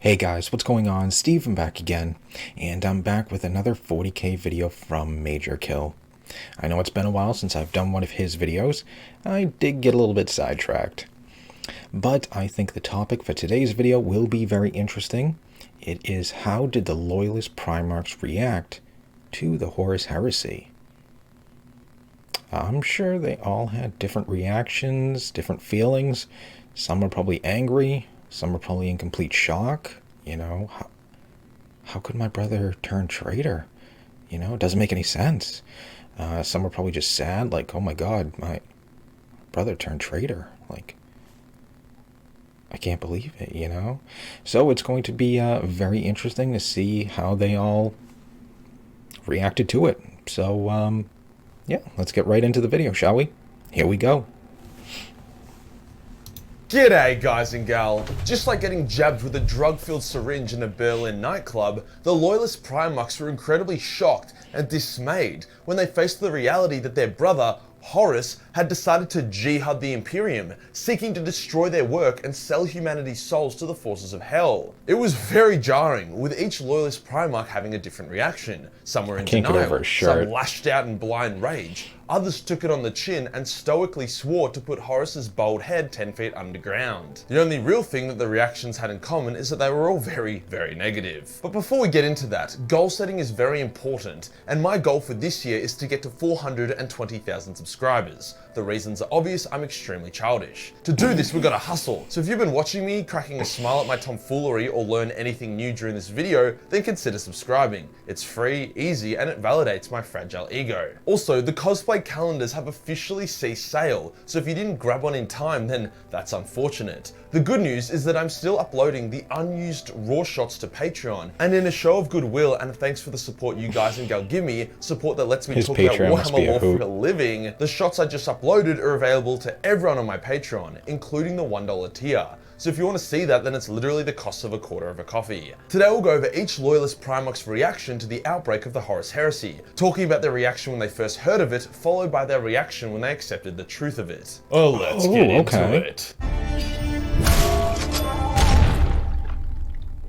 Hey guys, what's going on? Steven back again, and I'm back with another 40k video from Major Kill. I know it's been a while since I've done one of his videos. I did get a little bit sidetracked. But I think the topic for today's video will be very interesting. It is how did the Loyalist Primarchs react to the Horus Heresy? I'm sure they all had different reactions, different feelings. Some were probably angry. Some were probably in complete shock. You know, how could my brother turn traitor? You know, it doesn't make any sense. Some were probably just sad, like, oh my god, my brother turned traitor. Like, I can't believe it, you know? So it's going to be very interesting to see how they all reacted to it. So, yeah, let's get right into the video, shall we? Here we go. G'day guys and gal. Just like getting jabbed with a drug-filled syringe in a Berlin nightclub, the Loyalist Primarchs were incredibly shocked and dismayed when they faced the reality that their brother, Horus, had decided to jihad the Imperium, seeking to destroy their work and sell humanity's souls to the forces of hell. It was very jarring, with each Loyalist Primarch having a different reaction. Some were in denial, some lashed out in blind rage, others took it on the chin and stoically swore to put Horus's bald head 10 feet underground. The only real thing that the reactions had in common is that they were all very, very negative. But before we get into that, goal setting is very important, and my goal for this year is to get to 420,000 subscribers. The reasons are obvious, I'm extremely childish. To do this, we've got to hustle. So if you've been watching me, cracking a smile at my tomfoolery or learn anything new during this video, then consider subscribing. It's free, easy, and it validates my fragile ego. Also, the cosplay calendars have officially ceased sale, so if you didn't grab one in time, then that's unfortunate. The good news is that I'm still uploading the unused raw shots to Patreon, and in a show of goodwill and thanks for the support you guys and gal give me, support that lets me talk about Warhammer War for a living, the shots I just uploaded are available to everyone on my Patreon, including the $1 tier. So if you want to see that, then it's literally the cost of a quarter of a coffee. Today we'll go over each Loyalist Primarch's reaction to the outbreak of the Horus Heresy, talking about their reaction when they first heard of it, followed by their reaction when they accepted the truth of it. Oh, let's get into it.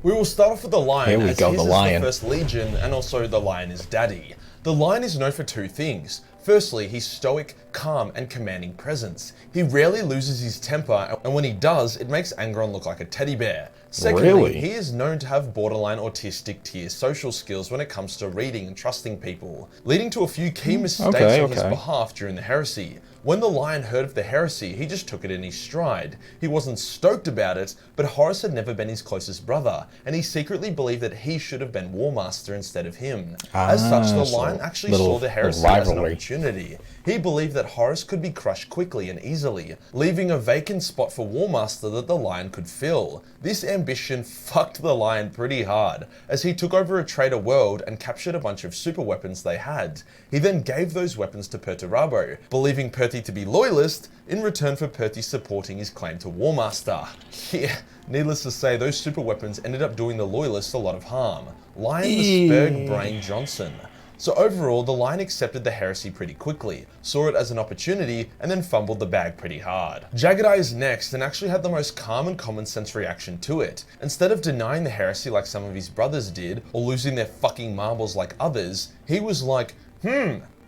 We will start off with the Lion, as his is the First Legion, and also the Lion is Daddy. The Lion is known for two things. Firstly, he's stoic, calm, and commanding presence. He rarely loses his temper, and when he does, it makes Angron look like a teddy bear. Secondly, he is known to have borderline autistic tier social skills when it comes to reading and trusting people, leading to a few key mistakes on his behalf during the Heresy. When the Lion heard of the Heresy, he just took it in his stride. He wasn't stoked about it, but Horus had never been his closest brother, and he secretly believed that he should have been War Master instead of him. As such, the Lion actually saw the Heresy as an opportunity. He believed that Horus could be crushed quickly and easily, leaving a vacant spot for War Master that the Lion could fill. This ambition fucked the Lion pretty hard, as he took over a traitor world and captured a bunch of super weapons they had. He then gave those weapons to Perturabo, believing Perty to be Loyalist, in return for Perty supporting his claim to War Master. Yeah, needless to say, those super weapons ended up doing the Loyalists a lot of harm. Lion the Spurg Brain Johnson. So overall, the Lion accepted the Heresy pretty quickly, saw it as an opportunity, and then fumbled the bag pretty hard. Jagadai is next and actually had the most calm and common sense reaction to it. Instead of denying the Heresy like some of his brothers did, or losing their fucking marbles like others, he was like,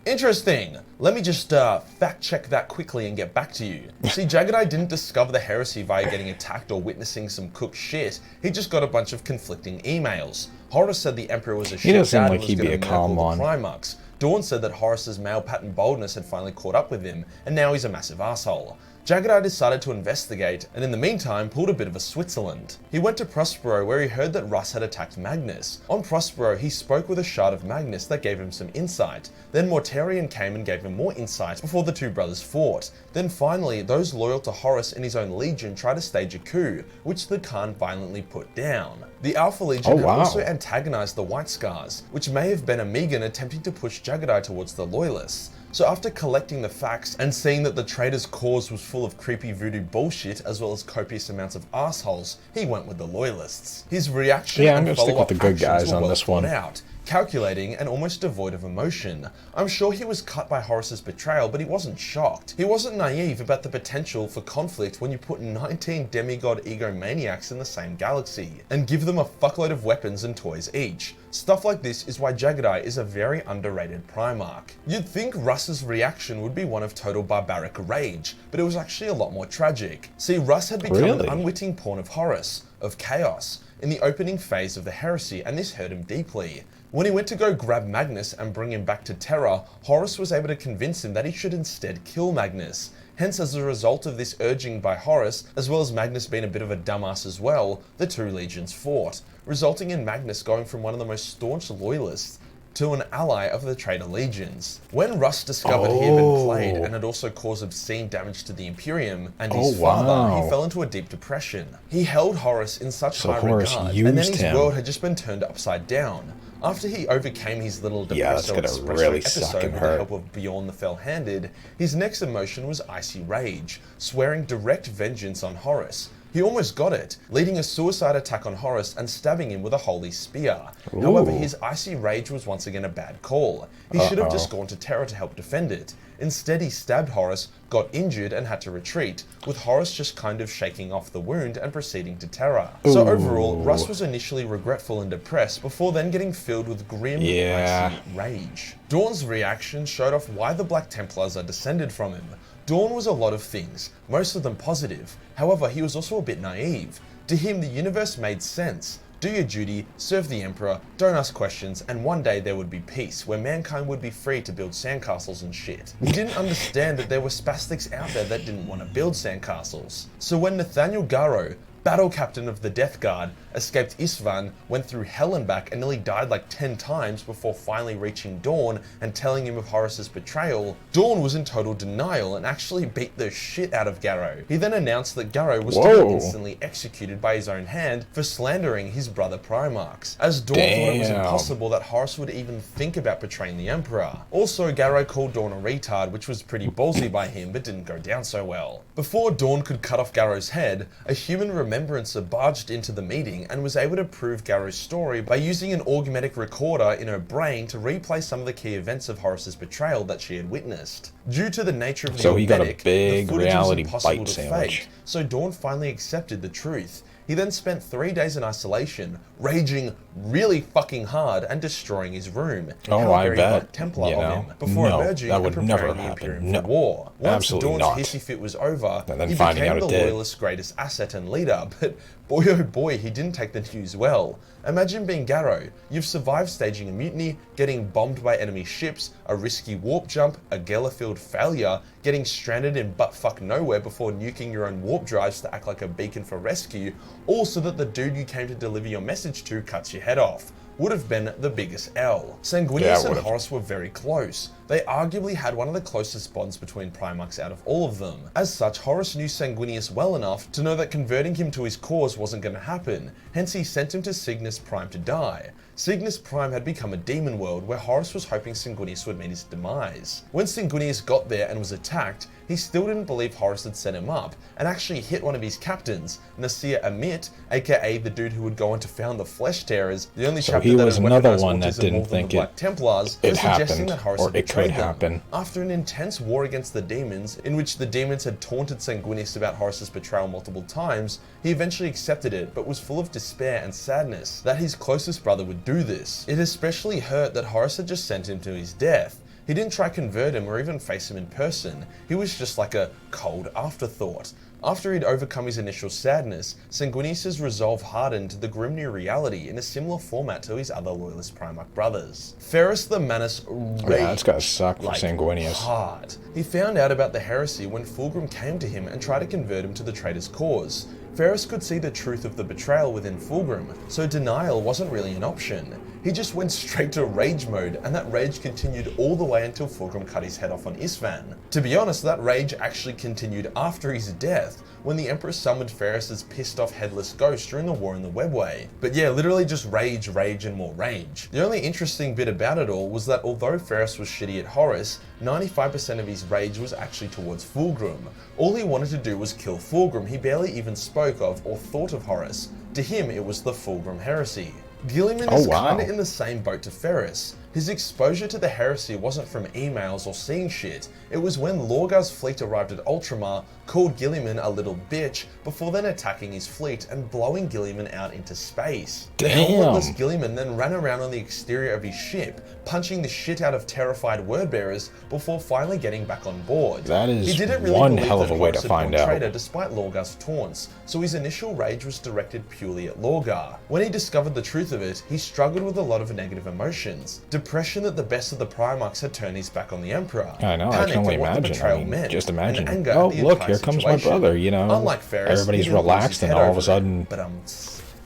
interesting. Let me just fact check that quickly and get back to you. See, Jagadai didn't discover the Heresy via getting attacked or witnessing some cooked shit. He just got a bunch of conflicting emails. Horus said the Emperor was a shit dad and was going to murder all the Primarchs. Dawn said that Horus's male pattern boldness had finally caught up with him, and now he's a massive asshole. Jagadai decided to investigate, and in the meantime pulled a bit of a Switzerland. He went to Prospero, where he heard that Russ had attacked Magnus. On Prospero, he spoke with a shard of Magnus that gave him some insight. Then Mortarion came and gave him more insight before the two brothers fought. Then finally, those loyal to Horus and his own legion tried to stage a coup, which the Khan violently put down. The Alpha Legion had also antagonized the White Scars, which may have been a Megan attempting to push Jagadai towards the Loyalists. So after collecting the facts and seeing that the traitor's cause was full of creepy voodoo bullshit as well as copious amounts of assholes, he went with the Loyalists. His reaction and follow-up actions were well thought out. calculating and almost devoid of emotion. I'm sure he was cut by Horus's betrayal, but he wasn't shocked. He wasn't naive about the potential for conflict when you put 19 demigod egomaniacs in the same galaxy, and give them a fuckload of weapons and toys each. Stuff like this is why Jagadai is a very underrated Primarch. You'd think Russ's reaction would be one of total barbaric rage, but it was actually a lot more tragic. See, Russ had become an unwitting pawn of Horus, of chaos, in the opening phase of the Heresy, and this hurt him deeply. When he went to go grab Magnus and bring him back to Terra, Horus was able to convince him that he should instead kill Magnus. Hence, as a result of this urging by Horus, as well as Magnus being a bit of a dumbass as well, the two legions fought, resulting in Magnus going from one of the most staunch loyalists to an ally of the traitor legions. When Russ discovered he had been played and had also caused obscene damage to the Imperium and his father, he fell into a deep depression. He held Horus in such high regard, and then his world had just been turned upside down. After he overcame his little depressive episode with the help of Bjorn the Fell-Handed, his next emotion was icy rage, swearing direct vengeance on Horus. He almost got it, leading a suicide attack on Horus and stabbing him with a holy spear. However, his icy rage was once again a bad call. He should have just gone to Terra to help defend it. Instead, he stabbed Horus, got injured and had to retreat, with Horus just kind of shaking off the wound and proceeding to Terra. So overall, Russ was initially regretful and depressed before then getting filled with grim, icy rage. Dawn's reaction showed off why the Black Templars are descended from him. Dawn was a lot of things, most of them positive. However, he was also a bit naive. To him, the universe made sense. Do your duty, serve the Emperor, don't ask questions, and one day there would be peace, where mankind would be free to build sandcastles and shit. He didn't understand that there were spastics out there that didn't want to build sandcastles. So when Nathaniel Garrow, battle captain of the Death Guard, escaped Isfahan, went through hell and back and nearly died like 10 times before finally reaching Dawn and telling him of Horus's betrayal, Dawn was in total denial and actually beat the shit out of Garrow. He then announced that Garrow was to be instantly executed by his own hand for slandering his brother Primarchs, as Dawn thought it was impossible that Horus would even think about betraying the Emperor. Also, Garrow called Dawn a retard, which was pretty ballsy by him but didn't go down so well. Before Dawn could cut off Garrow's head, a human remembrancer barged into the meeting and was able to prove Garrow's story by using an augmetic recorder in her brain to replay some of the key events of Horus's betrayal that she had witnessed. Due to the nature of the augmetic, the footage was impossible to fake, so Dawn finally accepted the truth. He then spent 3 days in isolation, raging really fucking hard and destroying his room. I bet. Templar of him, before emerging and preparing the Imperium for war. Once Dawn's hissy fit was over, he became the Loyalist's greatest asset and leader, but boy oh boy, he didn't take the news well. Imagine being Garrow. You've survived staging a mutiny, getting bombed by enemy ships, a risky warp jump, a Gellerfield failure, getting stranded in buttfuck nowhere before nuking your own warp drives to act like a beacon for rescue, all so that the dude you came to deliver your message to cuts your head off. Would have been the biggest L. Sanguinius and Horus were very close. They arguably had one of the closest bonds between Primarchs out of all of them. As such, Horus knew Sanguinius well enough to know that converting him to his cause wasn't going to happen, hence he sent him to Cygnus Prime to die. Cygnus Prime had become a demon world where Horus was hoping Sanguinius would meet his demise. When Sanguinius got there and was attacked, he still didn't believe Horus had set him up, and actually hit one of his captains, Nasir Amit, aka the dude who would go on to found the Flesh Tearers, the only chapter that was another one that didn't think the Black Templars, was suggesting that Horus had betrayed them. After an intense war against the demons, in which the demons had taunted Sanguinius about Horus's betrayal multiple times, he eventually accepted it, but was full of despair and sadness that his closest brother would do this. It especially hurt that Horus had just sent him to his death. He didn't try to convert him or even face him in person. He was just like a cold afterthought. After he'd overcome his initial sadness, Sanguinius' resolve hardened to the grim new reality in a similar format to his other Loyalist Primarch brothers. Ferrus the Manus raged that's gotta suck for Sanguinius. Hard. He found out about the Heresy when Fulgrim came to him and tried to convert him to the traitor's cause. Ferrus could see the truth of the betrayal within Fulgrim, so denial wasn't really an option. He just went straight to rage mode, and that rage continued all the way until Fulgrim cut his head off on Isfahan. To be honest, that rage actually continued after his death, when the Emperor summoned Ferrus's pissed off headless ghost during the war in the Webway. But yeah, literally just rage, rage, and more rage. The only interesting bit about it all was that although Ferrus was shitty at Horus, 95% of his rage was actually towards Fulgrim. All he wanted to do was kill Fulgrim. He barely even spoke of or thought of Horus. To him, it was the Fulgrim Heresy. Guilliman is kinda in the same boat to Ferris. His exposure to the Heresy wasn't from emails or seeing shit. It was when Lorgar's fleet arrived at Ultramar, called Guilliman a little bitch, before then attacking his fleet and blowing Guilliman out into space. The helmetless Guilliman then ran around on the exterior of his ship, punching the shit out of terrified wordbearers before finally getting back on board. That is he didn't really one hell of a way to find out. Traitor despite Lorgar's taunts, so his initial rage was directed purely at Lorgar. When he discovered the truth of it, he struggled with a lot of negative emotions. Depression that the best of the Primarchs had turned his back on the Emperor. I know, I can only imagine. I mean, just imagine. Oh, look, here comes my brother, you know. Unlike Ferris, everybody's relaxed and all of a sudden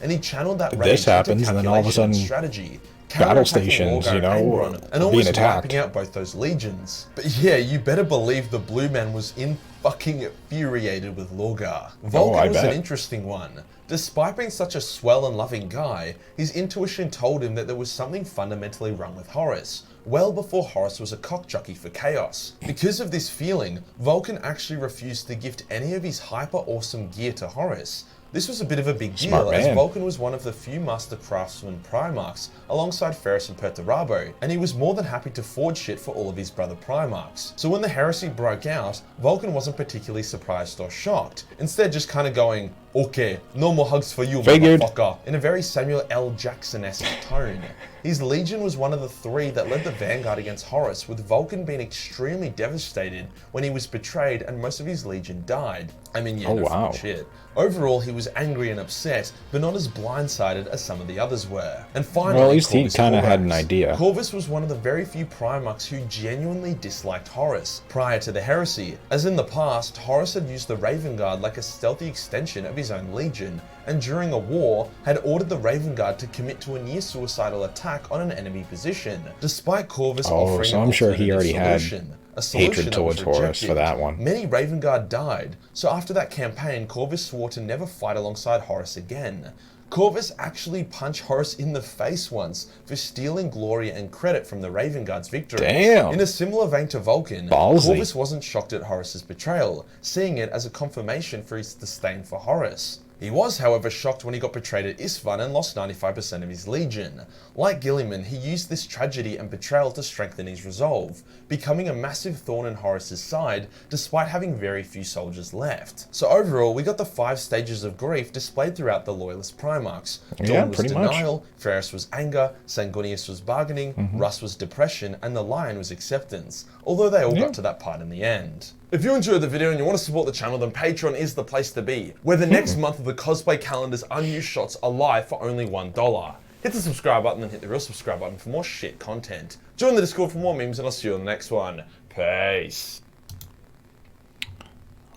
and he channeled that rage this happens and then all of a sudden strategy. Battle stations, you know, and being attacked. Wiping out both those legions. But yeah, you better believe the Blue Man was fucking infuriated with Lorgar. Vulcan was an interesting one. Despite being such a swell and loving guy, his intuition told him that there was something fundamentally wrong with Horus, well before Horus was a cockjockey for chaos. Because of this feeling, Vulcan actually refused to gift any of his hyper awesome gear to Horus. This was a bit of a big deal, as Vulcan was one of the few master craftsmen Primarchs, alongside Ferris and Perturabo, and he was more than happy to forge shit for all of his brother Primarchs. So when the Heresy broke out, Vulcan wasn't particularly surprised or shocked, instead just kinda going, "Okay, no more hugs for you, motherfucker," in a very Samuel L. Jackson-esque tone. His legion was one of the three that led the vanguard against Horus, with Vulcan being extremely devastated when he was betrayed and most of his legion died. I mean, yeah, shit. Overall, he was angry and upset, but not as blindsided as some of the others were. And finally, well, at least he kind of had an idea. Corvus was one of the very few Primarchs who genuinely disliked Horus prior to the Heresy, as in the past, Horus had used the Raven Guard like a stealthy extension of his own legion, and during a war, had ordered the Raven Guard to commit to a near-suicidal attack on an enemy position, despite Corvus offering so I'm sure he already solution. Had hatred towards Horus for that one. Many Raven Guard died, so after that campaign, Corvus swore to never fight alongside Horus again. Corvus actually punched Horus in the face once for stealing glory and credit from the Raven Guard's victory. Damn. In a similar vein to Vulcan, Corvus wasn't shocked at Horus's betrayal, seeing it as a confirmation for his disdain for Horus. He was, however, shocked when he got betrayed at Isfahan and lost 95% of his legion. Like Guilliman, he used this tragedy and betrayal to strengthen his resolve, becoming a massive thorn in Horus's side, despite having very few soldiers left. So overall, we got the 5 stages of grief displayed throughout the Loyalist Primarchs. Dawn was denial, Ferris was anger, Sanguinius was bargaining, Russ was depression, and the Lion was acceptance, although they all got to that part in the end. If you enjoyed the video and you want to support the channel, then Patreon is the place to be, where the next month of the cosplay calendar's unused shots are live for only $1. Hit the subscribe button and hit the real subscribe button for more shit content. Join the Discord for more memes and I'll see you on the next one. Peace.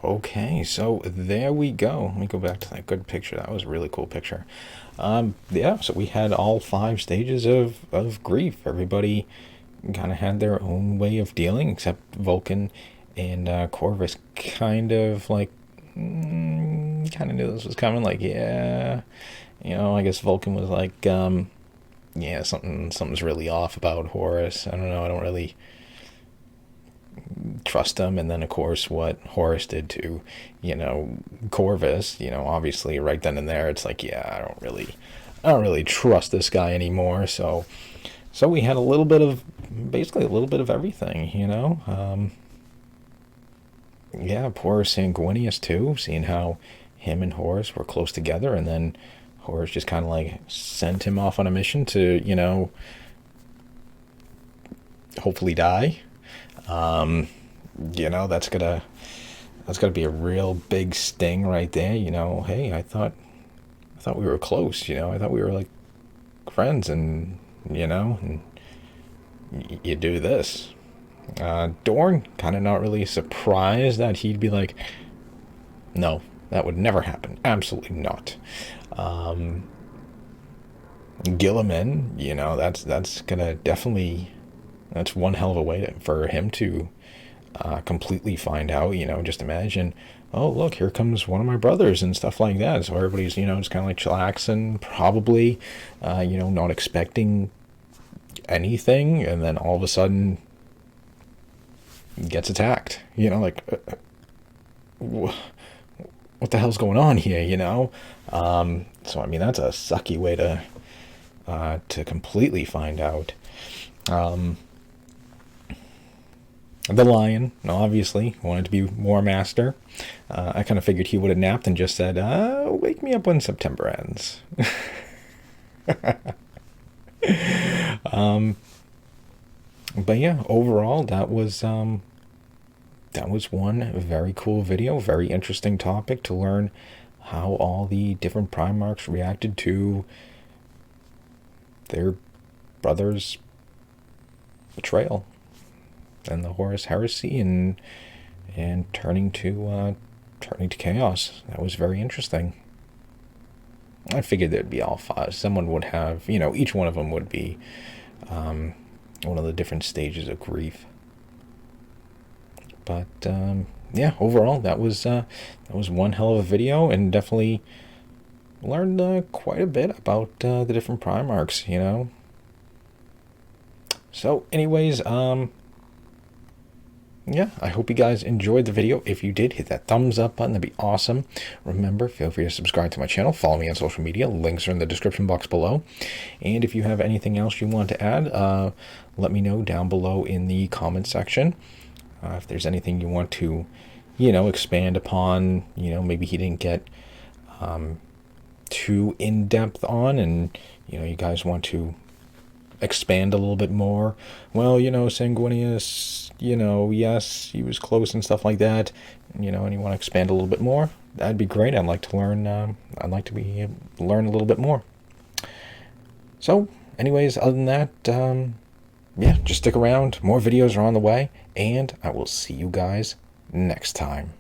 Okay, so there we go. Let me go back to that good picture. That was a really cool picture. Yeah, so we had all 5 stages of grief. Everybody kind of had their own way of dealing, except Vulcan and Corvus kind of like kind of knew this was coming. Like, yeah, you know, I guess Vulcan was like, yeah, something's really off about Horus. I don't know. I don't really trust him. And then of course what Horus did to, you know, Corvus, you know, obviously right then and there, it's like, yeah, I don't really trust this guy anymore. So we had basically a little bit of everything, you know. Yeah, poor Sanguinius too, seeing how him and Horus were close together, and then Horus just kind of like sent him off on a mission to, you know, hopefully die. You know, that's gonna be a real big sting right there. You know, hey, I thought we were close. You know, I thought we were like friends, and you know, and you do this. Dorn, kind of not really surprised that he'd be like, no, that would never happen. Absolutely not. Guilliman, you know, that's gonna definitely, that's one hell of a way for him to completely find out. You know, just imagine, oh look, here comes one of my brothers and stuff like that. So everybody's, you know, just kind of like chillaxing, probably, you know, not expecting anything, and then all of a sudden gets attacked, you know, like what the hell's going on here, you know? So I mean, that's a sucky way to to completely find out. The lion, obviously, wanted to be War Master. I kind of figured he would have napped and just said, wake me up when September ends. But yeah, overall, that was one very cool video, very interesting topic to learn how all the different Primarchs reacted to their brother's betrayal and the Horus Heresy and turning to chaos. That was very interesting. I figured there'd be all five. Someone would have, each one of them would be one of the different stages of grief. But yeah, overall, that was one hell of a video, and definitely learned quite a bit about the different Primarchs. So, anyways, yeah, I hope you guys enjoyed the video. If you did, hit that thumbs up button. That'd be awesome. Remember, feel free to subscribe to my channel. Follow me on social media. Links are in the description box below. And if you have anything else you want to add, let me know down below in the comment section. If there's anything you want to, expand upon, maybe he didn't get too in-depth on, and, you guys want to expand a little bit more. Well, Sanguinius, yes, he was close and stuff like that, and you want to expand a little bit more, that'd be great. I'd like to learn, learn a little bit more. So, anyways, other than that, yeah, just stick around. More videos are on the way, and I will see you guys next time.